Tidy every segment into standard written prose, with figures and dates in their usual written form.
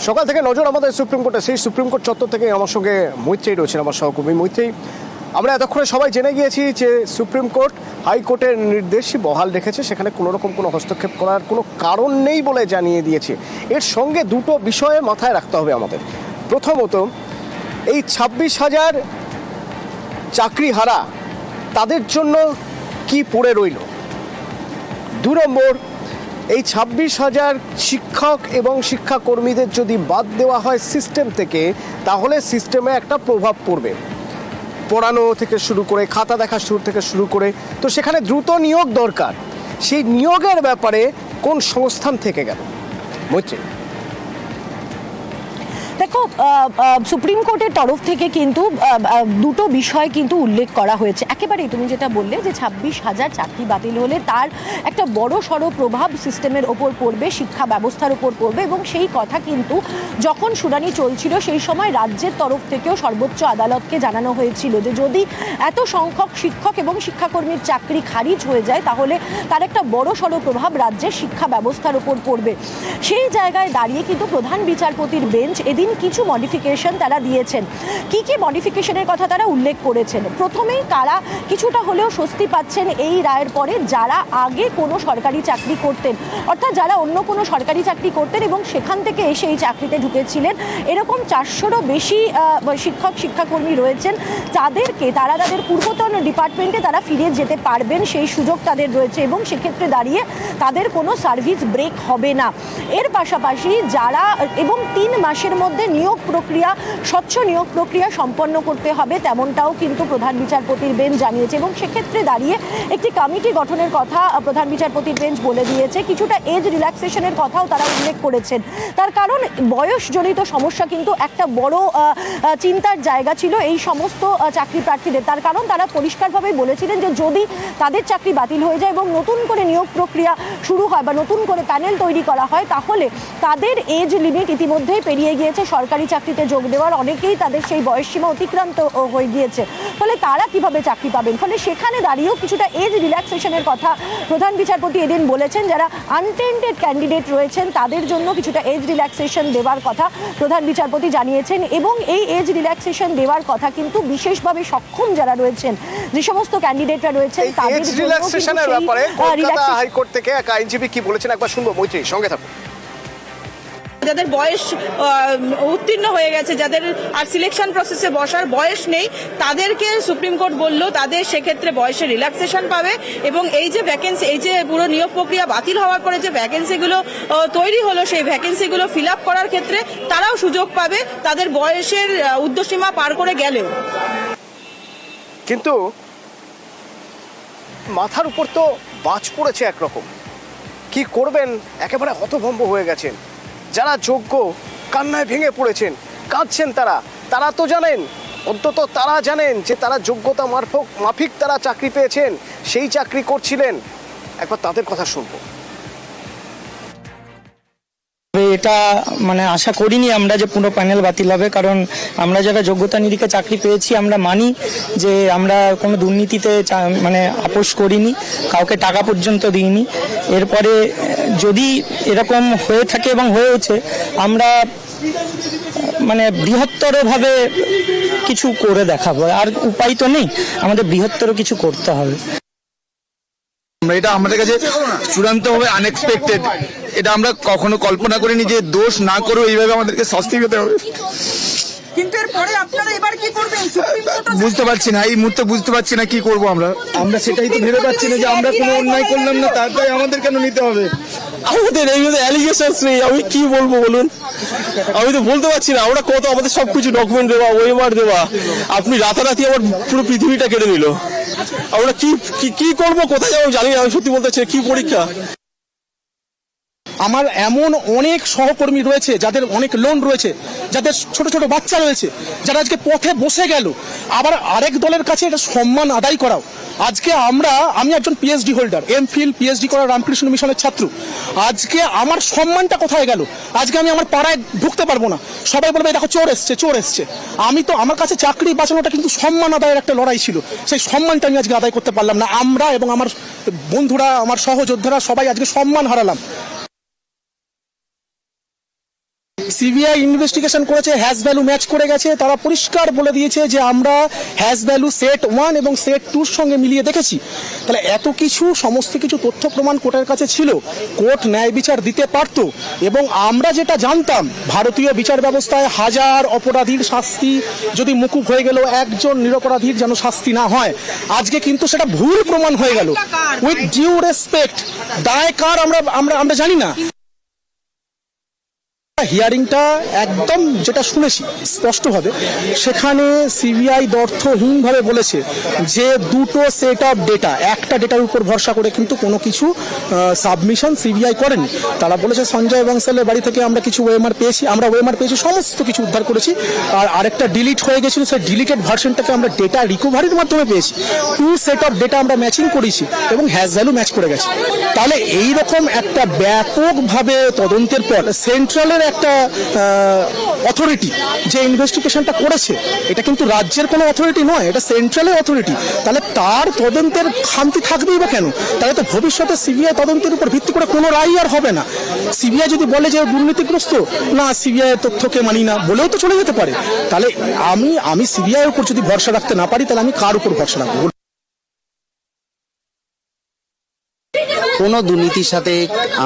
সকাল থেকে নজর আমাদের সুপ্রিম কোর্টে, সেই সুপ্রিম কোর্ট চত্বর থেকে আমার সঙ্গে মৈত্রেয়ী রয়েছেন, আমার সহকর্মী মৈত্রেয়ী। আমরা এতক্ষণে সবাই জেনে গিয়েছি যে সুপ্রিম কোর্ট হাইকোর্টের নির্দেশই বহাল রেখেছে, সেখানে কোনো রকম কোনো হস্তক্ষেপ করার কোনো কারণ নেই বলে জানিয়ে দিয়েছে। এর সঙ্গে দুটো বিষয়ে মাথায় রাখতে হবে আমাদের। প্রথমত, এই 26,000 চাকরিহারা তাদের জন্য কি পড়ে রইল। 2 নম্বর, এই 26,000 শিক্ষক এবং শিক্ষাকর্মীদের যদি বাদ দেওয়া হয় সিস্টেম থেকে, তাহলে সিস্টেমে একটা প্রভাব পড়বে, পড়ানো থেকে শুরু করে খাতা দেখা শুরু থেকে শুরু করে। তো সেখানে দ্রুত নিয়োগ দরকার, সেই নিয়োগের ব্যাপারে কোন সংস্থান থেকে গেল মৈত্রী? দেখো, সুপ্রিম কোর্টের তরফ থেকে কিন্তু দুটো বিষয় কিন্তু উল্লেখ করা হয়েছে। একেবারেই তুমি যেটা বললে যে 26,000 চাকরি বাতিল হলে তার একটা বড় সড়ো প্রভাব সিস্টেমের ওপর পড়বে, শিক্ষা ব্যবস্থার ওপর পড়বে, এবং সেই কথা কিন্তু যখন শুনানি চলছিল সেই সময় রাজ্যের তরফ থেকেও সর্বোচ্চ আদালতকে জানানো হয়েছিল যে যদি এত সংখ্যক শিক্ষক এবং শিক্ষাকর্মীর চাকরি খারিজ হয়ে যায় তাহলে তার একটা বড় সড়ো প্রভাব রাজ্যের শিক্ষা ব্যবস্থার ওপর পড়বে। সেই জায়গায় দাঁড়িয়ে কিন্তু প্রধান বিচারপতির বেঞ্চ এদিন কিছু মডিফিকেশন তারা দিয়েছেন। কি কি মডিফিকেশনের কথা তারা উল্লেখ করেছেন? প্রথমেই তারা কিছুটা হলেও স্বস্তি পাচ্ছেন এই রায়ের পরে যারা আগে কোনো সরকারি চাকরি করতেন, অর্থাৎ যারা অন্য কোনো সরকারি চাকরি করতেন এবং সেখান থেকে এসে এই চাকরিতে ঢুকেছিলেন, এরকম 400রও বেশি শিক্ষক শিক্ষাকর্মী রয়েছেন, তাদেরকে তারা তাদের পূর্বতন ডিপার্টমেন্টে তারা ফিরে যেতে পারবেন, সেই সুযোগ তাদের রয়েছে এবং সেক্ষেত্রে দাঁড়িয়ে তাদের কোনো সার্ভিস ব্রেক হবে না। এর পাশাপাশি যারা এবং 3 মাসের মধ্যে নিয়োগ প্রক্রিয়া, স্বচ্ছ নিয়োগ প্রক্রিয়া সম্পন্ন করতে হবে, তেমনটাও কিন্তু প্রধান বিচারপতির বেঞ্চ জানিয়েছে এবং সেক্ষেত্রে দাঁড়িয়ে একটি কমিটি গঠনের কথা প্রধান বিচারপতির বেঞ্চ বলে দিয়েছে। কিছুটা এজ রিল্যাক্সেশনের কথাও তারা উল্লেখ করেছেন। তার কারণ বয়সজনিত সমস্যা কিন্তু একটা বড় চিন্তার জায়গা ছিল এই সমস্ত চাকরি প্রার্থীদের। তার কারণ তারা পরিষ্কারভাবে বলেছিলেন যে যদি তাদের চাকরি বাতিল হয়ে যায় এবং নতুন করে নিয়োগ প্রক্রিয়া শুরু হয় বা নতুন করে প্যানেল তৈরি করা হয়, তাহলে তাদের এজ লিমিট ইতিমধ্যেই পেরিয়ে গিয়েছে সরকারি চাকরিতে যোগ দেওয়ার, অনেকেই তাদের সেই বয়সসীমা অতিক্রান্ত হয়ে গিয়েছে, ফলে তারা কিভাবে চাকরি পাবেন। ফলে সেখানে দাঁড়িয়েও কিছুটা এজ রিল্যাক্সেশনের কথা প্রধান বিচারপতি এদিন বলেছেন। যারা আনটেন্টেড ক্যান্ডিডেট রয়েছেন তাদের জন্য কিছুটা এজ রিল্যাক্সেশন দেওয়ার কথা প্রধান বিচারপতি জানিয়েছেন এবং এই এজ রিল্যাক্সেশন দেওয়ার কথা কিন্তু বিশেষভাবে সক্ষম যারা রয়েছেন, যে সমস্ত ক্যান্ডিডেটরা রয়েছেন তাদের জন্য রিল্যাক্সেশনের ব্যাপারে কলকাতা হাইকোর্ট থেকে এক আইনজীবী কি বলেছেন একবার শুনবো। মৈত্রী, সঙ্গে থাকুন। যাদের বয়স উত্তীর্ণ হয়ে গেছে, যাদের আর সিলেকশন প্রসেসে বসার বয়স নেই, তাদেরকে সুপ্রিম কোর্ট বলল তাদের সেক্ষেত্রে বয়সে রিল্যাক্সেশন পাবে এবং এই যে ভ্যাকেন্সি, এই যে পুরো নিয়োগ প্রক্রিয়া বাতিল হওয়ার পরে যে ভ্যাকেন্সিগুলো তৈরি হলো, সেই ভ্যাকেন্সিগুলো ফিল আপ করার ক্ষেত্রে তারাও সুযোগ পাবে তাদের বয়সের ঊর্ধ্বসীমা পার করে গেলেও। কিন্তু মাথার উপর তো বাজ পড়েছে একরকম, কি করবেন একেবারে হতভম্ব হয়ে গেছেন। যারা যোগ্য কান্নায় ভেঙে পড়েছেন, কাঁদছেন, তারা তো জানেন, অন্তত তারা জানেন যে তারা যোগ্যতা মাফিক তারা চাকরি পেয়েছেন, সেই চাকরি করছিলেন। একবার তাদের কথা শুনবো। এটা মানে আশা করিনি আমরা যে পুরো প্যানেল বাতিল হবে, কারণ আমরা যারা যোগ্যতা নিরীক্ষে চাকরি পেয়েছি আমরা মানি যে আমরা কোনো দুর্নীতিতে মানে আপোষ করিনি, কাউকে টাকা পর্যন্ত দিইনি। এরপরে যদি এরকম হয়ে থাকে এবং হয়েছে, আমরা মানে বৃহত্তরভাবে কিছু করে দেখাবো, আর উপায় তো নেই, আমাদের বৃহত্তর কিছু করতে হবে। এটা আমাদের কাছে চূড়ান্তভাবে আনএক্সপেক্টেড, এটা আমরা কখনো কল্পনা করিনি যে দোষ না করেও এইভাবে আমাদেরকে শাস্তি পেতে হবে। কিন্তু এরপরে আপনারা এবার কি করবেন বুঝতে পারছি না, এই মুহূর্তে বুঝতে পারছি না কি করবো আমরা সেটাই তো ভেবে পাচ্ছি না যে আমরা কোনো অন্যায় করলাম না, তারপরে আমাদের কেন নিতে হবে। আমাদের এই অ্যালিগেশনস নেই, আমি কি বলবো বলুন, আমি তো বলতে পারছি না। আমরা কত আমাদের সবকিছু ডকুমেন্ট দেওয়া, ওএমআর দেওয়া, আপনি রাতারাতি আমার পুরো পৃথিবীটা কেড়ে নিল। আমরা কি করবো, কোথায় যাবো জানি না, আমি সত্যি বলতে চাই। কি পরীক্ষা? আমার এমন অনেক সহকর্মী রয়েছে যাদের অনেক লোন রয়েছে, যাদের ছোট ছোট বাচ্চা রয়েছে, যারা আজকে পথে বসে গেল। আবার আরেক দলের কাছে এটা সম্মান আদায় করাও। আজকে আমি একজন পিএইচডি হোল্ডার, এমফিল পিএইচডি করা রামকৃষ্ণ মিশনের ছাত্র। আজকে আমার সম্মানটা কোথায় গেল? আজকে আমি আমার পাড়ায় ঢুকতে পারবো না, সবাই বলবে দেখো চোর এসছে। আমি তো, আমার কাছে চাকরি বাঁচানোটা কিন্তু সম্মান আদায়ের একটা লড়াই ছিল, সেই সম্মানটা আমি আজকে আদায় করতে পারলাম না। আমরা এবং আমার বন্ধুরা, আমার সহযোদ্ধারা সবাই আজকে সম্মান হারালাম। সিবিআই ইনভেস্টিগেশন করেছে, হ্যাশ ভ্যালু ম্যাচ করে গেছে, তারা পরিষ্কার বলে দিয়েছে যে আমরা হ্যাশ ভ্যালু সেট 1 এবং সেট 2 সঙ্গে মিলিয়ে দেখেছি। তাহলে এত কিছু সমস্ত কিছু তথ্য প্রমাণ কোর্টের কাছে ছিল, কোর্ট ন্যায় বিচার দিতে পারত। এবং আমরা যেটা জানতাম ভারতীয় বিচার ব্যবস্থায় হাজার অপরাধীর শাস্তি যদি মুকুব হয়ে গেল, একজন নিরপরাধীর যেন শাস্তি না হয়, আজকে কিন্তু সেটা ভুল প্রমাণ হয়ে গেল। উইথ ডিউ রেসপেক্ট, দায় কার আমরা জানি না। হিয়ারিংটা একদম যেটা শুনেছি স্পষ্টভাবে, সেখানে সিবিআই দর্থহীনভাবে বলেছে যে দুটো সেট অফ ডেটা, একটা ডেটার উপর ভরসা করে কিন্তু কোনো কিছু সাবমিশন সিবিআই করেনি। তারা বলেছে সঞ্জয় বংশালের বাড়ি থেকে আমরা কিছু ওএমআর পেয়েছি, সমস্ত কিছু উদ্ধার করেছি, আর আরেকটা ডিলিট হয়ে গেছিল, সেই ডিলিটেড ভার্সনটাকে আমরা ডেটা রিকভারির মাধ্যমে পেয়েছি। 2 সেট অফ ডেটা আমরা ম্যাচিং করেছি এবং হ্যাশ ভ্যালু ম্যাচ করে গেছে। তাহলে এইরকম একটা ব্যাপকভাবে তদন্তের পর সেন্ট্রালের একটা অথরিটি যে ইনভেস্টিগেশনটা করেছে, এটা কিন্তু রাজ্যের কোনো অথরিটি নয়, এটা সেন্ট্রালের অথরিটি। তাহলে তার তদন্তের খামতি থাকবেই বা কেন? তাহলে তো ভবিষ্যতে সিবিআই তদন্তের উপর ভিত্তি করে কোনো রায় আর হবে না। সিবিআই যদি বলে যে দুর্নীতিগ্রস্ত, না সিবিআই তথ্যকে মানি না বলেও তো চলে যেতে পারে। তাহলে আমি সিবিআইয়ের উপর যদি ভরসা রাখতে না পারি, তাহলে আমি কার উপর ভরসা রাখবো? কোনো দুর্নীতির সাথে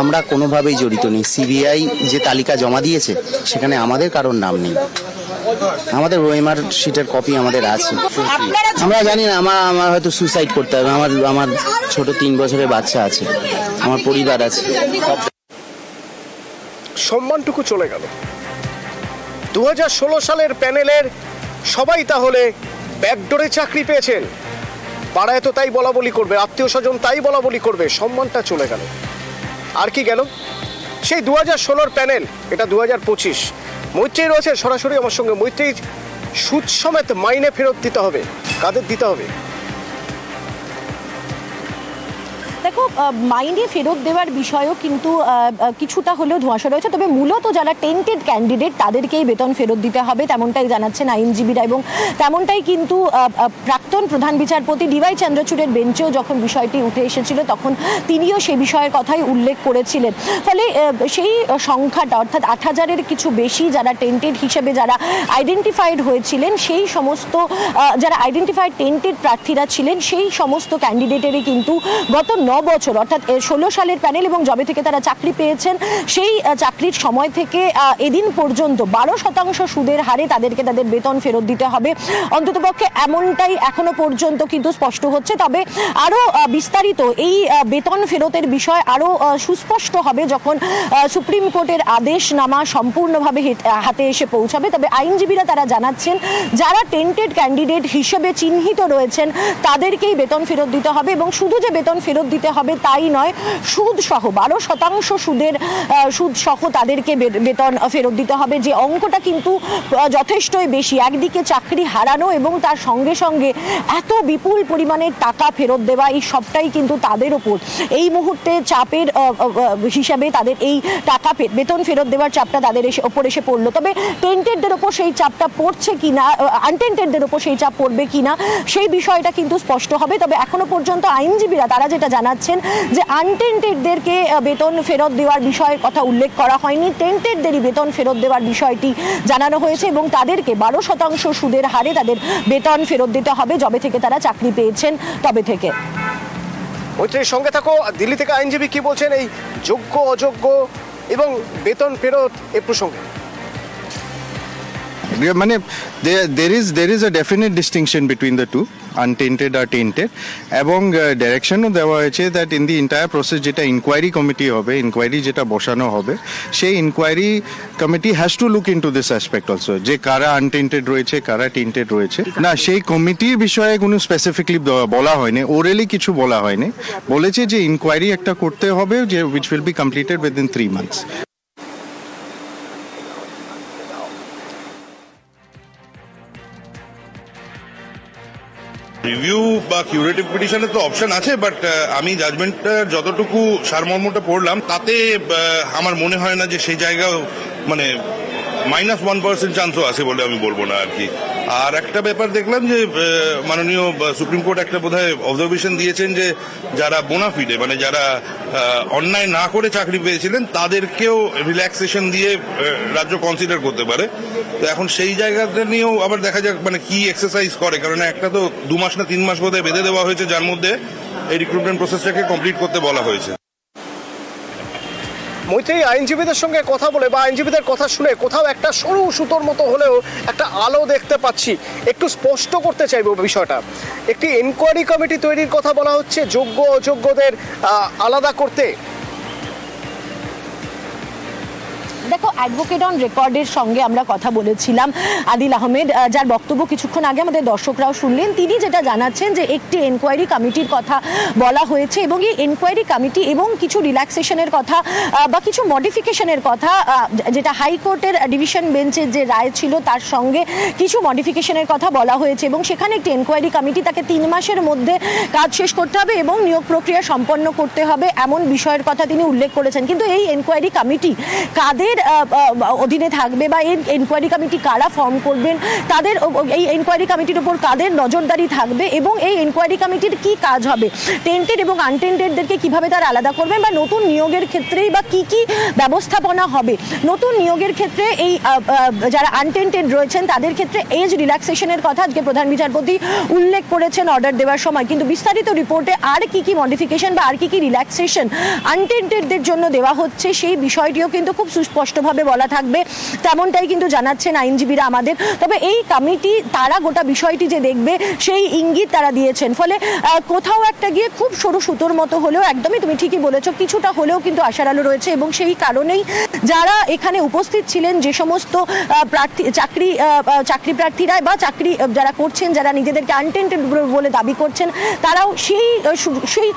আমরা কোনোভাবেই জড়িত নেই। সিবিআই যে তালিকা জমা দিয়েছে সেখানে আমাদের কারোর নাম নেই। আমাদের ওএমআর শিটের কপি আমাদের আছে। আমরা জানি না, আমার হয়তো সুসাইড করতে হবে। আমার ছোট 3 বছরের বাচ্চা আছে, আমার পরিবার আছে। সম্মানটুকু চলে গেল। 2016 সালের প্যানেলের সবাই তাহলে ব্যাকডোরে চাকরি পেয়েছেন। পাড়ায় তো তাই বলা বলি করবে, আত্মীয় স্বজন তাই বলা বলি করবে, সম্মানটা চলে গেল। আর কি গেল? সেই 2016 প্যানেল, এটা 2025। মৈত্রী রয়েছে সরাসরি আমার সঙ্গে। মৈত্রী, সুদ সমেত মাইনে ফেরত দিতে হবে, কাদের দিতে হবে? দেখো, মাইনে ফেরত দেওয়ার বিষয়েও কিন্তু কিছুটা হলেও ধোঁয়াশা রয়েছে, তবে মূলত যারা টেন্টেড ক্যান্ডিডেট তাদেরকেই বেতন ফেরত দিতে হবে, তেমনটাই জানাচ্ছেন আইনজীবীরা। এবং তেমনটাই কিন্তু প্রাক্তন প্রধান বিচারপতি ডিওয়াই চন্দ্রচূড়ের বেঞ্চেও যখন বিষয়টি উঠে এসেছিল তখন তিনিও সেই বিষয়ের কথাই উল্লেখ করেছিলেন। ফলে সেই সংখ্যাটা, অর্থাৎ 8,000-এর কিছু বেশি যারা টেন্টেড হিসেবে যারা আইডেন্টিফাইড হয়েছিলেন, সেই সমস্ত যারা আইডেন্টিফাইড টেন্টেড প্রার্থীরা ছিলেন, সেই সমস্ত ক্যান্ডিডেটেরই কিন্তু গত 9 বছর, অর্থাৎ 16 সালের প্যানেল এবং যবে থেকে তারা চাকরি পেয়েছেন সেই চাকরির সময় থেকে এদিন পর্যন্ত 12% সুদের হারে তাদেরকে তাদের বেতন ফেরত দিতে হবে। অন্ততপক্ষে এমনটাই এখনো পর্যন্ত কিন্তু স্পষ্ট হচ্ছে। তবে আরো বিস্তারিত এই বেতন ফেরতের বিষয় আরো সুস্পষ্ট হবে যখন সুপ্রিম কোর্টের আদেশনামা সম্পূর্ণভাবে হাতে এসে পৌঁছাবে। তবে আইনজীবীরা তারা জানাচ্ছেন যারা টেন্টেড ক্যান্ডিডেট হিসেবে চিহ্নিত রয়েছেন তাদেরকেই বেতন ফেরত দিতে হবে। এবং শুধু যে বেতন ফেরত দিতে হবে তাই নয়, সুদ সহ 12% সুদ সহ তাদেরকে বেতন ফেরত দিতে হবে, যে অঙ্কটা কিন্তু যথেষ্টই বেশি। একদিকে চাকরি হারানো এবং তার সঙ্গে সঙ্গে এত বিপুল পরিমাণের টাকা ফেরত দেওয়া, এই সবটাই কিন্তু তাদের ওপর এই মুহূর্তে চাপের হিসাবে তাদের এই টাকা বেতন ফেরত দেওয়ার চাপটা তাদের ওপর এসে পড়লো। তবে টেন্টেডদের ওপর সেই চাপটা পড়ছে কিনা, আনটেন্টেডদের ওপর সেই চাপ পড়বে কিনা, সেই বিষয়টা কিন্তু স্পষ্ট হবে। তবে এখনো পর্যন্ত আইনজীবীরা তারা যেটা জানাচ্ছেন যে আনটেন্টেডদেরকে বেতন ফেরত দেওয়ার বিষয়ের কথা উল্লেখ করা হয়নি, টেন্টেডদেরই বেতন ফেরত দেওয়ার বিষয়টি জানানো হয়েছে এবং তাদেরকে 12% সুদের হারে তাদের বেতন ফেরত দিতে হবে যবে থেকে তারা চাকরি পেয়েছেন তবে থেকে। মৈত্রীর সঙ্গে থাকো। দিল্লি থেকে আইনজীবী কি বলছেন এই যোগ্য অযোগ্য এবং বেতন ফেরত এ প্রসঙ্গে? মানে there is a definite distinction between the two, untainted or tainted, এবং ডাইরেকশনও দেওয়া হয়েছে that in the entire process যেটা ইনকোয়ারি কমিটি হবে, ইনকোয়ারি যেটা বসানো হবে, সেই inquiry committee has to look into this aspect also, যে কারা আনটেন্টেড রয়েছে কারা টেন্টেড রয়েছে। না, সেই কমিটির বিষয়ে কোনো স্পেসিফিকলি বলা হয়নি, ওরালি কিছু বলা হয়নি। বলেছে যে ইনকোয়ারি একটা করতে হবে যে which will be completed within 3 months। Review বা কিউরেটিভ পিটিশনের তো অপশন আছে, বাট আমি জাজমেন্টটার যতটুকু সারমর্মটা পড়লাম তাতে আমার মনে হয় না যে সেই জায়গাও মানে -1% চান্সও আছে বলে আমি বলবো না আর কি। আর একটা ব্যাপার দেখলাম যে মাননীয় সুপ্রিম কোর্ট একটা বোধহয় অবজারভেশন দিয়েছেন যে যারা বোনাফিডে মানে যারা অন্যায় না করে চাকরি পেয়েছিলেন তাদেরকেও রিল্যাক্সেশন দিয়ে রাজ্য কনসিডার করতে পারে। তো এখন সেই জায়গাটা নিয়েও আবার দেখা যাক মানে কি এক্সারসাইজ করে, কারণ একটা তো 2 মাস না 3 মাস বোধহয় বেঁধে দেওয়া হয়েছে যার মধ্যে এই রিক্রুটমেন্ট প্রসেসটাকে কমপ্লিট করতে বলা হয়েছে। মৈত্রী, আইনজীবীদের সঙ্গে কথা বলে বা আইনজীবীদের কথা শুনে কোথাও একটা সরু সুতোর মতো হলেও একটা আলো দেখতে পাচ্ছি। একটু স্পষ্ট করতে চাইবো বিষয়টা। একটি এনকোয়ারি কমিটি তৈরির কথা বলা হচ্ছে যোগ্য অযোগ্যদের আলাদা করতে। দেখো, অ্যাডভোকেট অন রেকর্ডের সঙ্গে আমরা কথা বলেছিলাম আদিল আহমেদ, যার বক্তব্য কিছুক্ষণ আগে আমাদের দর্শকরাও শুনলেন। তিনি যেটা জানাচ্ছেন যে একটি এনকোয়ারি কমিটির কথা বলা হয়েছে এবং এই এনকোয়ারি কমিটি এবং কিছু রিল্যাক্সেশনের কথা বা কিছু মডিফিকেশনের কথা, যেটা হাইকোর্টের ডিভিশন বেঞ্চের যে রায় ছিল তার সঙ্গে কিছু মডিফিকেশনের কথা বলা হয়েছে এবং সেখানে একটি এনকোয়ারি কমিটি তাকে 3 মাসের মধ্যে কাজ শেষ করতে হবে এবং নিয়োগ প্রক্রিয়া সম্পন্ন করতে হবে এমন বিষয়ের কথা তিনি উল্লেখ করেছেন। কিন্তু এই এনকোয়ারি কমিটি কাদের অধীনে থাকবে বা এই এনকোয়ারি কমিটি কারা ফর্ম করবেন, তাদের এই এনকোয়ারি কমিটির উপর কাদের নজরদারি থাকবে এবং এই এনকোয়ারি কমিটির কি কাজ হবে, টেন্টেড এবং আনটেন্টেডদেরকে কিভাবে তারা আলাদা করবেন বা নতুন নিয়োগের ক্ষেত্রেই বা কি কি ব্যবস্থাপনা হবে, নতুন নিয়োগের ক্ষেত্রে এই যারা আনটেন্টেড রয়েছেন তাদের ক্ষেত্রে এজ রিল্যাক্সেশনের কথা আজকে প্রধান বিচারপতি উল্লেখ করেছেন অর্ডার দেওয়ার সময়। কিন্তু বিস্তারিত রিপোর্টে আর কি কি মডিফিকেশন বা আর কি কি রিল্যাক্সেশন আনটেন্টেডদের জন্য দেওয়া হচ্ছে সেই বিষয়টিও কিন্তু খুব সুস্পষ্টভাবে বলা থাকবে, তেমনটাই কিন্তু জানাচ্ছেন আইনজীবীরা আমাদের। তবে এই কমিটি তারা গোটা বিষয়টি যে দেখবে সেই ইঙ্গিত তারা দিয়েছেন। ফলে কোথাও একটা গিয়ে খুব সরু সুতোর মতো হলেও, একদমই তুমি ঠিকই বলেছো, কিছুটা হলেও কিন্তু আশার আলো রয়েছে এবং সেই কারণেই যারা এখানে উপস্থিত ছিলেন, যে সমস্ত চাকরি প্রার্থীরা বা চাকরি যারা করছেন, যারা নিজেদেরকে আনটেন্টেড বলে দাবি করছেন, তারাও সেই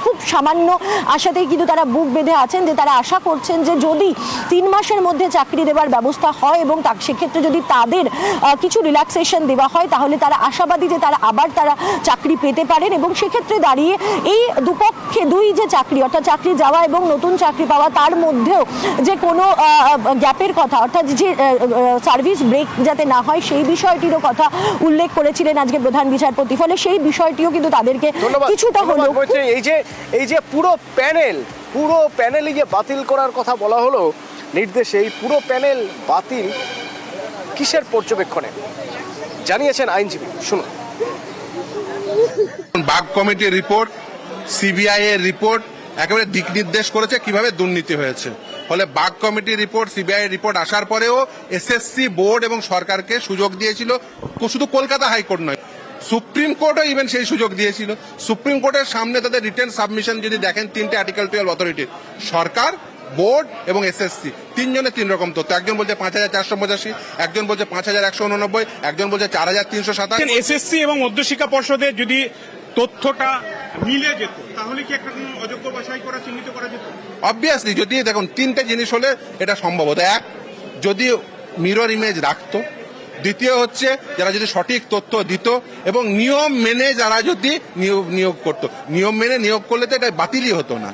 খুব সামান্য আশাতেই কিন্তু তারা বুক বেঁধে আছেন যে তারা আশা করছেন যে যদি 3 মাসের মধ্যে চাকরি দেওয়ার ব্যবস্থা হয় এবং সেক্ষেত্রে যদি তাদের কিছু রিল্যাক্সেশন দেওয়া হয় তাহলে তারা আশাবাদী যে তারা আবার চাকরি পেতে পারেন এবং সেক্ষেত্রে দাঁড়িয়ে এই দুপক্ষে দুই যে চাকরি, অর্থাৎ চাকরি যাওয়া এবং নতুন চাকরি পাওয়া, তার মধ্যেও যে কোনো গ্যাপের কথা, অর্থাৎ যে সার্ভিস ব্রেক যাতে না হয় সেই বিষয়টিরও কথা উল্লেখ করেছিলেন আজকে প্রধান বিচারপতি। ফলে সেই বিষয়টিও কিন্তু তাদেরকে কিছুটা হলেও এই যে পুরো প্যানেলই যে বাতিল করার কথা বলা হলো নির্দেশে, এই পুরো প্যানেল বাতিল কিসের পর্যবেক্ষণে জানিয়েছেন আইনজীবী, শুনুন। বাগ কমিটির রিপোর্ট, সিবিআই এর রিপোর্ট একেবারে দিক নির্দেশ করেছে কিভাবে দুর্নীতি হয়েছে। ফলে বাগ কমিটির রিপোর্ট, সিবিআই এর রিপোর্ট আসার পরেও এসএসসি বোর্ড এবং সরকারকে সুযোগ দিয়েছিল, শুধু কলকাতা হাইকোর্ট নয়, সুপ্রিম কোর্টও ইভেন সেই সুযোগ দিয়েছিল। সুপ্রিম কোর্টের সামনে তাদের রিটেন সাবমিশন যদি দেখেন, 3টে আর্টিকেল 12 অথরিটির, সরকার, বোর্ড এবং এসএসসি, 3 জনের 3 রকম তথ্য। একজন বলছে 5485, একজন বলছে 5189, একজন বলছে 4327। এসএসসি এবং মধ্যশিক্ষা পর্ষদের যদি তথ্যটা মিলে যেত তাহলে কি একটা অযোগ্য বাছাই করা, চিহ্নিত করা যেত? অবভিয়াসলি, যদি দেখুন 3টে জিনিস হলে এটা সম্ভব হতো। এক, যদি মিরর ইমেজ রাখতো। দ্বিতীয় হচ্ছে যারা যদি সঠিক তথ্য দিত এবং নিয়ম মেনে যারা যদি নিয়োগ করতো। নিয়ম মেনে নিয়োগ করলে তো এটা বাতিলই হতো না।